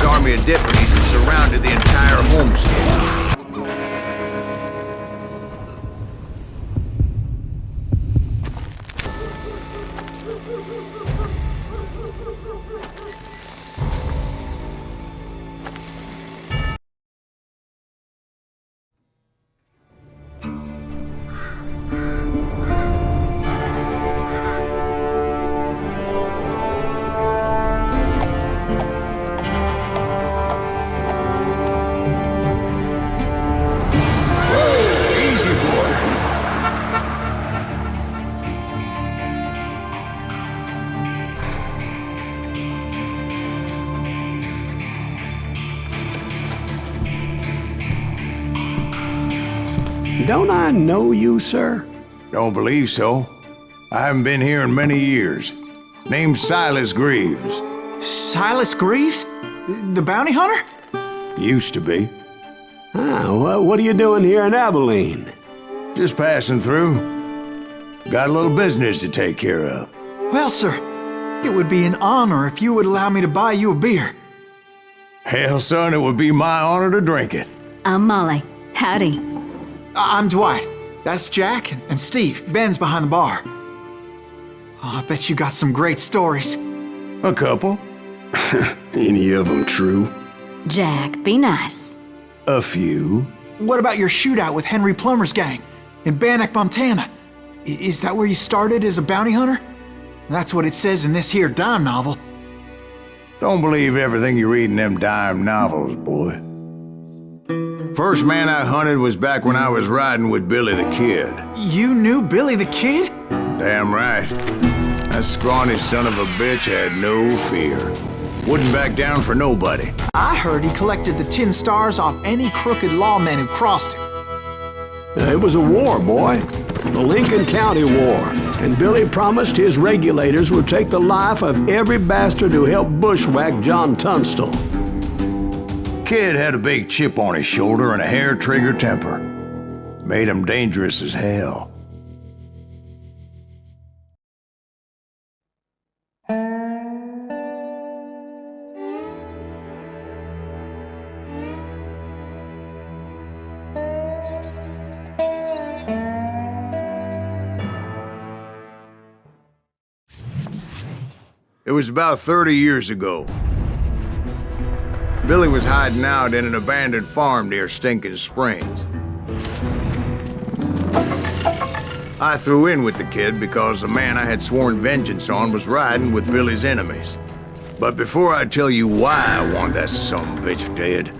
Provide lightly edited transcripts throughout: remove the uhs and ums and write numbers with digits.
his army of deputies had surrounded the entire homestead. Don't I know you, sir? Don't believe so. I haven't been here in many years. Name's Silas Greaves. Silas Greaves? The bounty hunter? Used to be. Well, what are you doing here in Abilene? Just passing through. Got a little business to take care of. Well, sir, it would be an honor if you would allow me to buy you a beer. Hell, son, it would be my honor to drink it. I'm Molly. Howdy. I'm Dwight. That's Jack and Steve. Ben's behind the bar. Oh, I bet you got some great stories. A couple. Any of them true? Jack, be nice. A few. What about your shootout with Henry Plummer's gang in Bannock, Montana? Is that where you started as a bounty hunter? That's what it says in this here dime novel. Don't believe everything you read in them dime novels, boy. First man I hunted was back when I was riding with Billy the Kid. You knew Billy the Kid? Damn right. That scrawny son of a bitch had no fear. Wouldn't back down for nobody. I heard he collected the 10 stars off any crooked lawmen who crossed him. It was a war, boy. The Lincoln County War. And Billy promised his regulators would take the life of every bastard who helped bushwhack John Tunstall. Kid had a big chip on his shoulder and a hair-trigger temper. Made him dangerous as hell. It was about 30 years ago. Billy was hiding out in an abandoned farm near Stinking Springs. I threw in with the kid because the man I had sworn vengeance on was riding with Billy's enemies. But before I tell you why I want that sumbitch dead,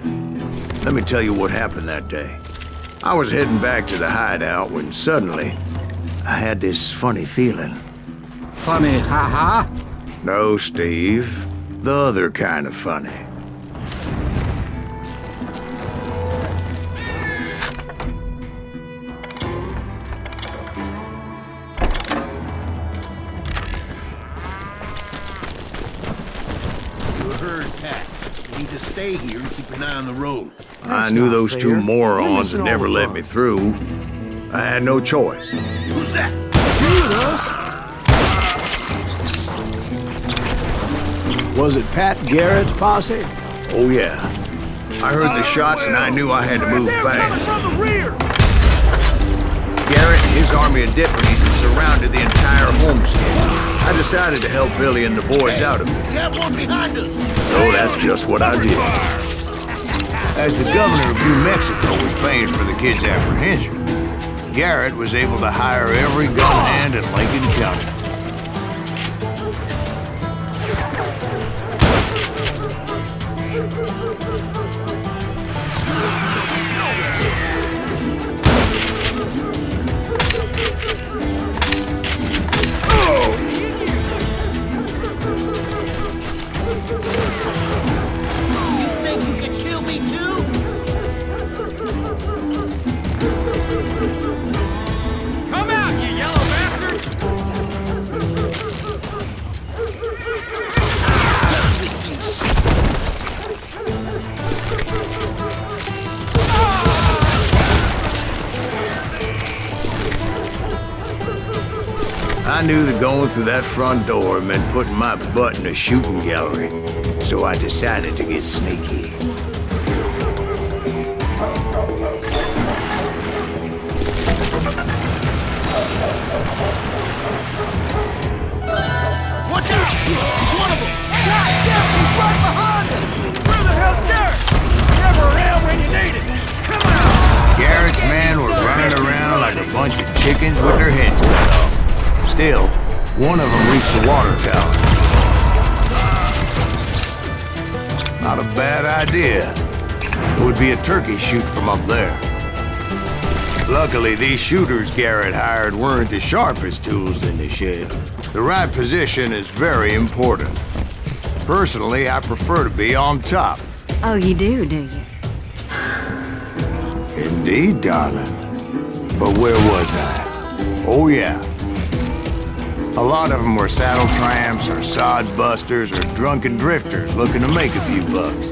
let me tell you what happened that day. I was heading back to the hideout when suddenly I had this funny feeling. Funny, ha-ha? No, Steve. The other kind of funny. Stay here and keep an eye on the road. I knew those two morons would never let me through. I had no choice. Who's that? Two of us? Was it Pat Garrett's posse? Oh, yeah. I heard the shots and I knew I had to move fast. Garrett and his army of deputies had surrounded the entire homestead. I decided to help Billy and the boys out of it. We have one behind us. So that's just what I did. As the governor of New Mexico was paying for the kid's apprehension, Garrett was able to hire every gun hand in Lincoln County. I knew that going through that front door meant putting my butt in a shooting gallery, so I decided to get sneaky. Watch out! He's one of them! God damn, he's right behind us! Where the hell's Garrett? Never around when you need it! Come on! Garrett's men were running around like a bunch of chickens with their heads cut off. Still, one of them reached the water tower. Not a bad idea. It would be a turkey shoot from up there. Luckily, these shooters Garrett hired weren't the sharpest tools in the shed. The right position is very important. Personally, I prefer to be on top. Oh, you do you? Indeed, darling. But where was I? Oh, yeah. A lot of them were saddle tramps or sod busters or drunken drifters looking to make a few bucks.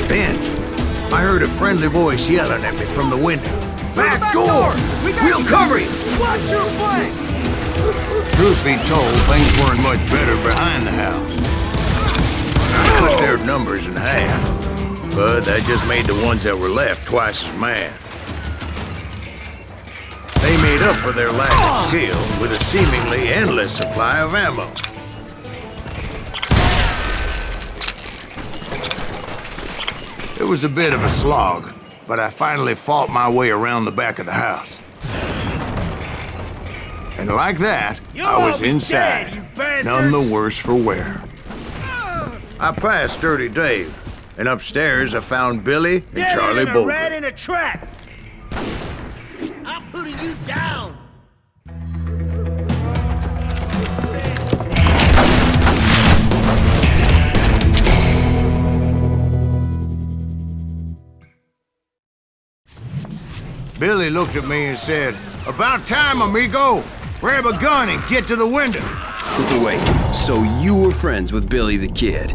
Then, I heard a friendly voice yelling at me from the window. Back door! We'll cover you! Watch your flank! Truth be told, things weren't much better behind the house. I cut their numbers in half, but that just made the ones that were left twice as mad. They made up for their lack of skill with a seemingly endless supply of ammo. It was a bit of a slog, but I finally fought my way around the back of the house. And like that, I was inside, none the worse for wear. I passed Dirty Dave, and upstairs I found Billy and Charlie Bolger. Rat in a trap! I'm putting you down! Billy looked at me and said, "About time, amigo! Grab a gun and get to the window!" Wait, so you were friends with Billy the Kid?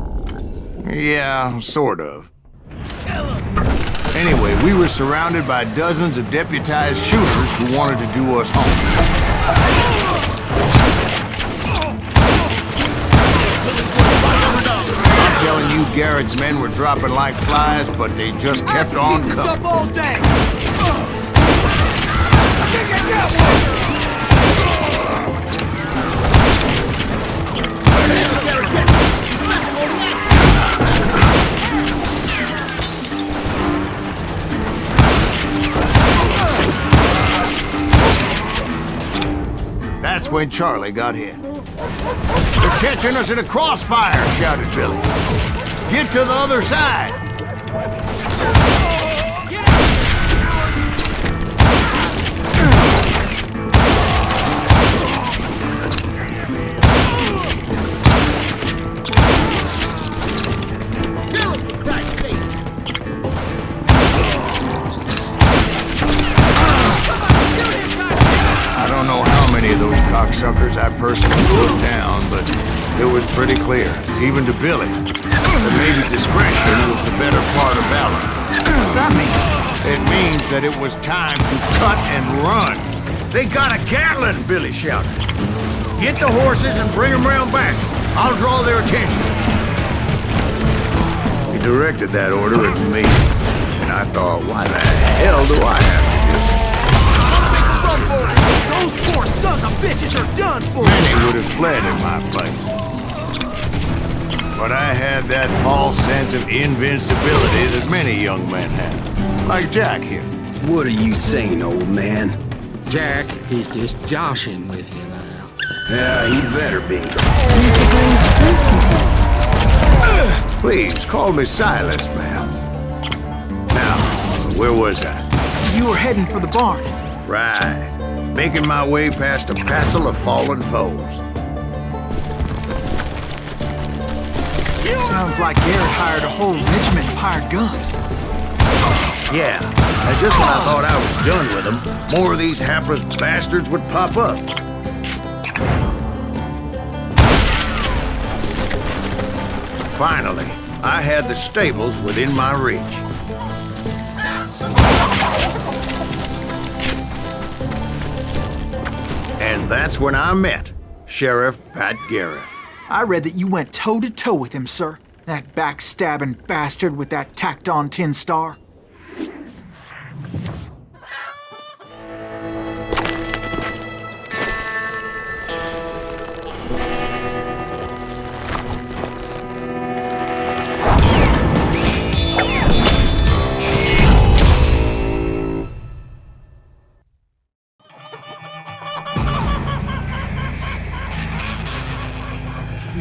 Yeah, sort of. Anyway, we were surrounded by dozens of deputized shooters who wanted to do us home. I'm telling you, Garrett's men were dropping like flies, but they just kept on Keep this up coming. all day! That's when Charlie got hit. "They're catching us in a crossfire," shouted Billy. "Get to the other side!" I don't know how many of those cocksuckers I personally put down, but it was pretty clear, even to Billy, that maybe discretion was the better part of valor. What's that mean? It means that it was time to cut and run. "They got a Gatling!" Billy shouted. "Get the horses and bring them round back. I'll draw their attention." He directed that order at me, and I thought, why the hell do I have to do it? Run for it! Those poor sons of bitches are done for! Many would have fled in my place. But I had that false sense of invincibility that many young men have. Like Jack here. What are you saying, old man? Jack, he's just joshing with you now. Yeah, he'd better be. Mr. Greaves, please continue. Please, call me Silas, ma'am. Now, where was I? You were heading for the barn. Right. Making my way past a passel of fallen foes. Sounds like Garrett hired a whole regiment of hired guns. Yeah, and just when I thought I was done with them, more of these hapless bastards would pop up. Finally, I had the stables within my reach. And that's when I met Sheriff Pat Garrett. I read that you went toe-to-toe with him, sir. That backstabbing bastard with that tacked-on tin star.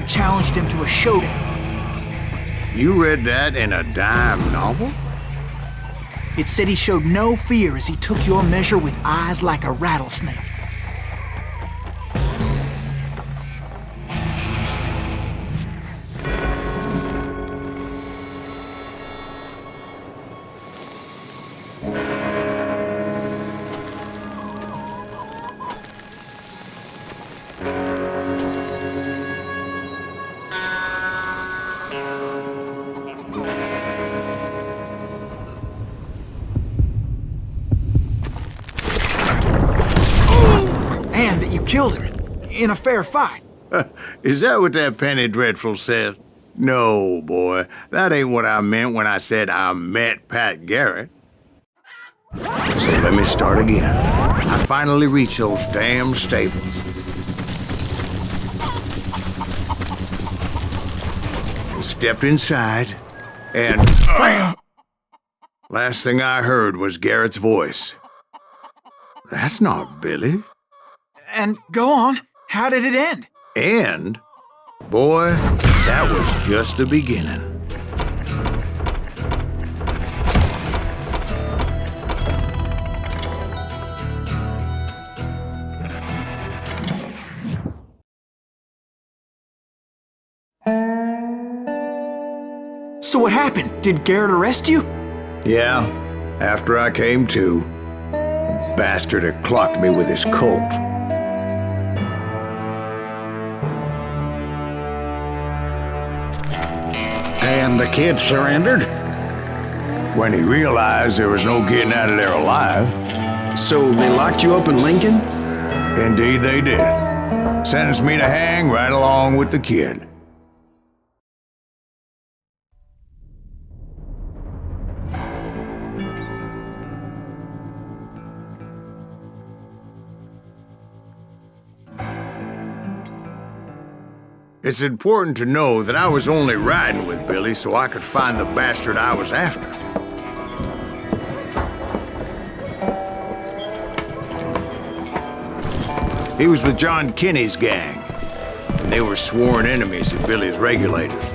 Challenged him to a showdown. You read that in a dime novel? It said he showed no fear as he took your measure with eyes like a rattlesnake. Killed him in a fair fight. Is that what that Penny Dreadful said? No, boy. That ain't what I meant when I said I met Pat Garrett. So let me start again. I finally reached those damn stables. Stepped inside, and last thing I heard was Garrett's voice. That's not Billy. And go on, how did it end? And, boy, that was just the beginning. So what happened? Did Garrett arrest you? Yeah, after I came to, the bastard had clocked me with his Colt. And the kid surrendered? When he realized there was no getting out of there alive. So they locked you up in Lincoln? Indeed they did. Sentenced me to hang right along with the kid. It's important to know that I was only riding with Billy so I could find the bastard I was after. He was with John Kinney's gang, and they were sworn enemies of Billy's regulators.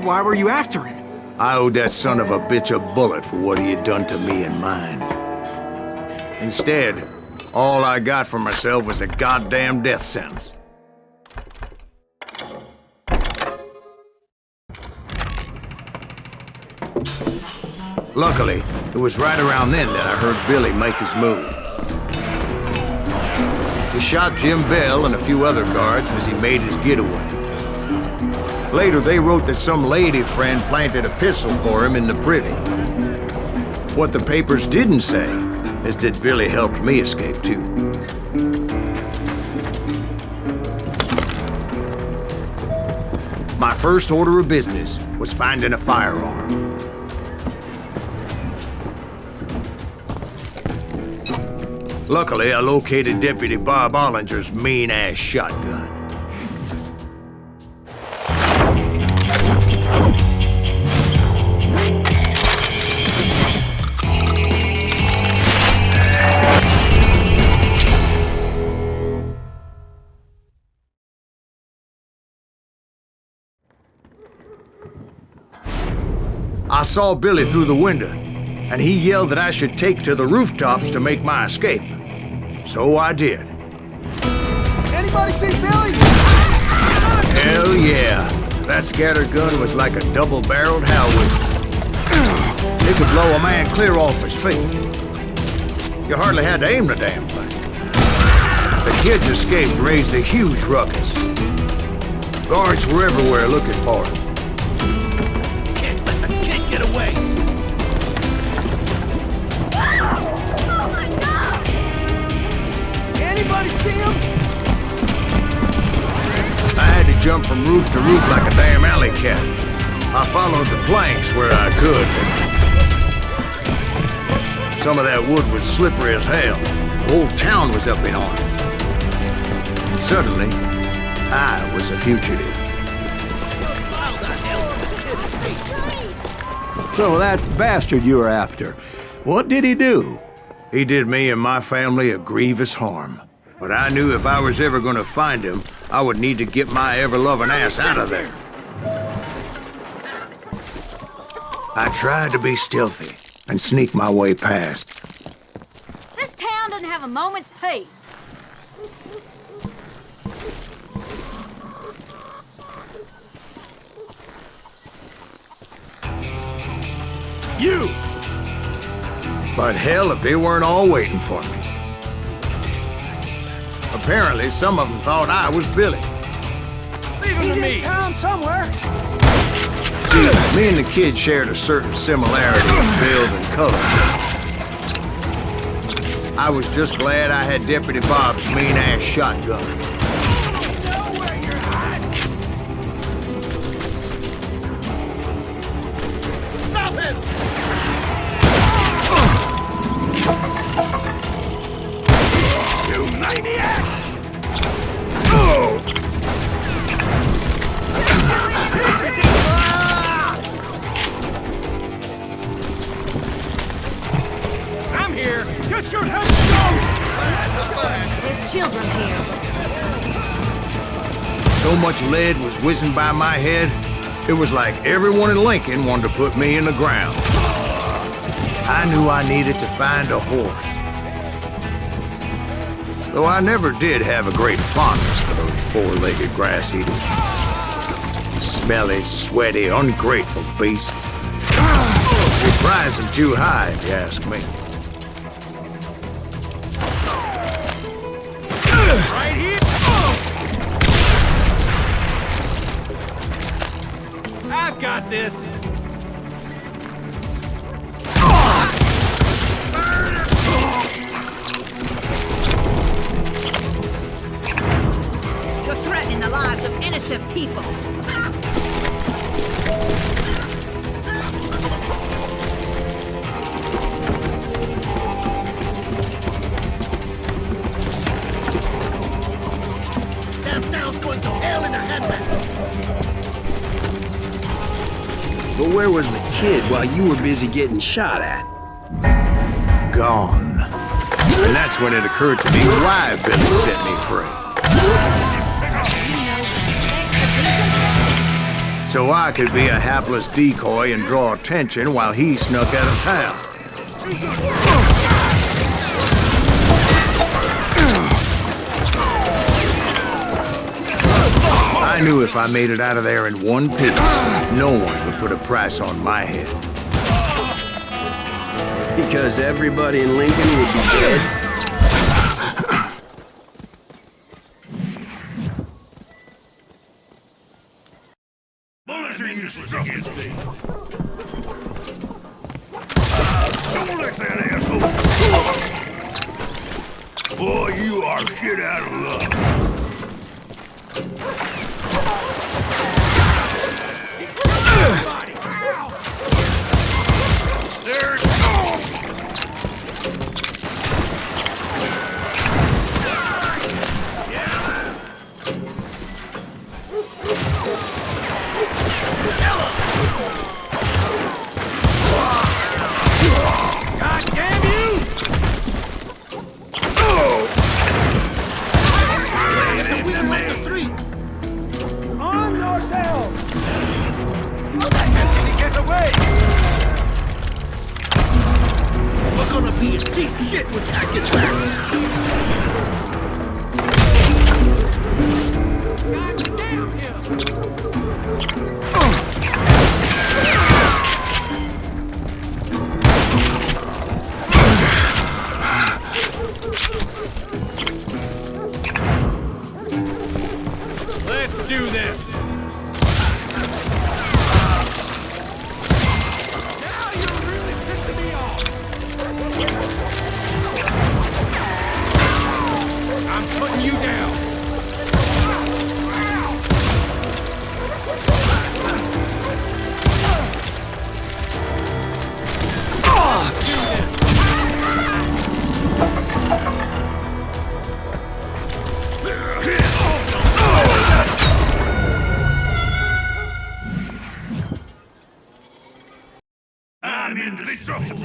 Why were you after him? I owed that son of a bitch a bullet for what he had done to me and mine. Instead, all I got for myself was a goddamn death sentence. Luckily, it was right around then that I heard Billy make his move. He shot Jim Bell and a few other guards as he made his getaway. Later, they wrote that some lady friend planted a pistol for him in the privy. What the papers didn't say is that Billy helped me escape too. My first order of business was finding a firearm. Luckily, I located Deputy Bob Ollinger's mean-ass shotgun. I saw Billy through the window, and he yelled that I should take to the rooftops to make my escape. So I did. Anybody see Billy? Hell yeah. That scatter gun was like a double-barreled howitzer. It could blow a man clear off his feet. You hardly had to aim the damn thing. The kids escaped and raised a huge ruckus. Guards were everywhere looking for him. Can't let the kid get away! Oh my God! Anybody see him? I had to jump from roof to roof like a damn alley cat. I followed the planks where I could, but some of that wood was slippery as hell. The whole town was up in arms. And suddenly, I was a fugitive. So that bastard you were after, what did he do? He did me and my family a grievous harm. But I knew if I was ever gonna find him, I would need to get my ever-loving ass out of there. I tried to be stealthy and sneak my way past. This town doesn't have a moment's peace. You! But hell, if they weren't all waiting for me. Apparently, some of them thought I was Billy. Leave him to me! Town somewhere. See, me and the kid shared a certain similarity in build and color. I was just glad I had Deputy Bob's mean-ass shotgun. Know where you're hiding! Stop him! You maniac! I'm here! Get your headstone! There's children here. So much lead was whizzing by my head, it was like everyone in Lincoln wanted to put me in the ground. I knew I needed to find a horse. Though I never did have a great fondness for those four-legged grass eaters. Smelly, sweaty, ungrateful beasts. They prize them too high, if you ask me. Right here! I've got this! You're threatening the lives of innocent people. Damn town's going to hell in a handbasket! But where was the kid while you were busy getting shot at? Gone. And that's when it occurred to me why Billy set me free. So I could be a hapless decoy and draw attention while he snuck out of town. I knew if I made it out of there in one piece, no one would put a price on my head. Because everybody in Lincoln would be dead? Bullets are useless against me. Don't let that asshole! Boy, you are shit out of luck. There it goes! God damn you! Arm yourselves! How the hell did he get away? We're gonna be in deep shit when that gets back! God damn him! I'm in big trouble.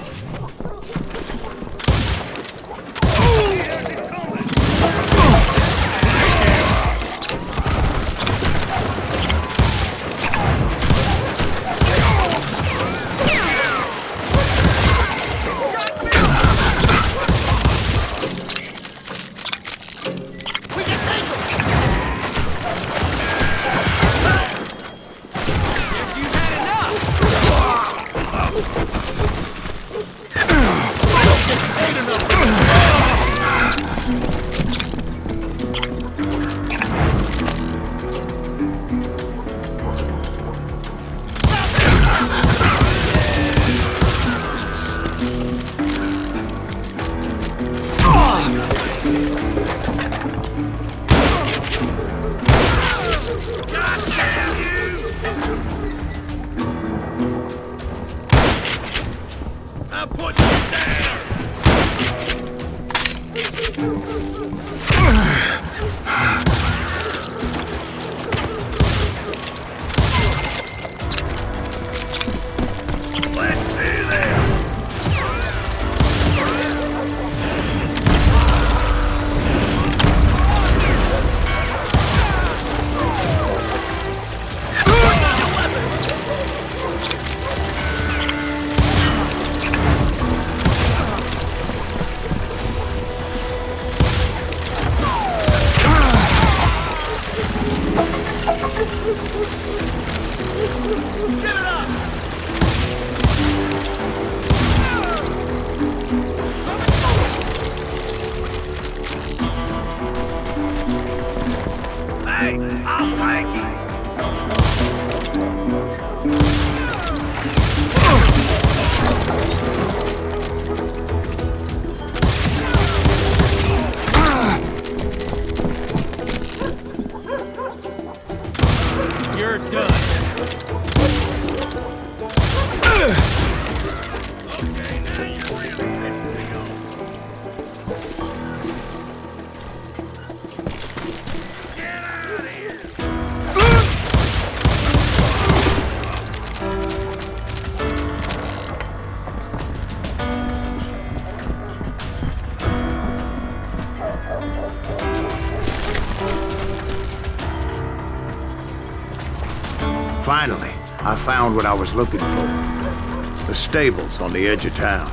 Finally, I found what I was looking for. The stables on the edge of town.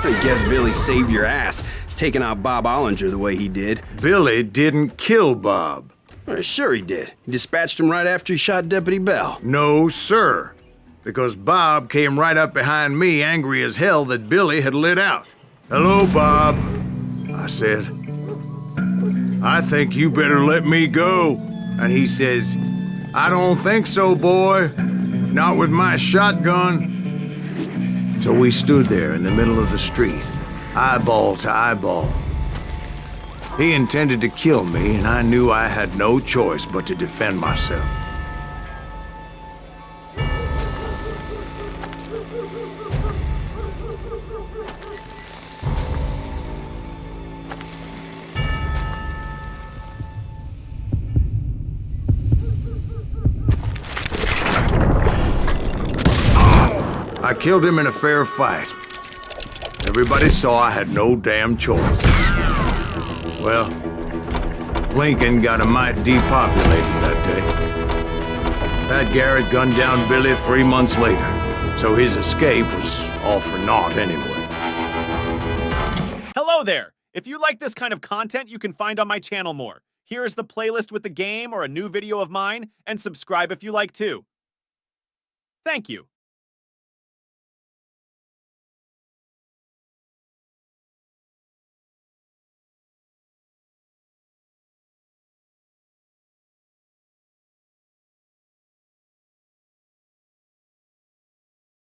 I guess Billy saved your ass, taking out Bob Ollinger the way he did. Billy didn't kill Bob. Well, sure he did. He dispatched him right after he shot Deputy Bell. No, sir. Because Bob came right up behind me, angry as hell that Billy had lit out. "Hello, Bob," I said. "I think you better let me go." And he says, "I don't think so, boy. Not with my shotgun." So we stood there in the middle of the street, eyeball to eyeball. He intended to kill me, and I knew I had no choice but to defend myself. I killed him in a fair fight. Everybody saw I had no damn choice. Well, Lincoln got a mite depopulated that day. Pat Garrett gunned down Billy 3 months later, so his escape was all for naught anyway. Hello there! If you like this kind of content, you can find on my channel more. Here is the playlist with the game or a new video of mine, and subscribe if you like too. Thank you.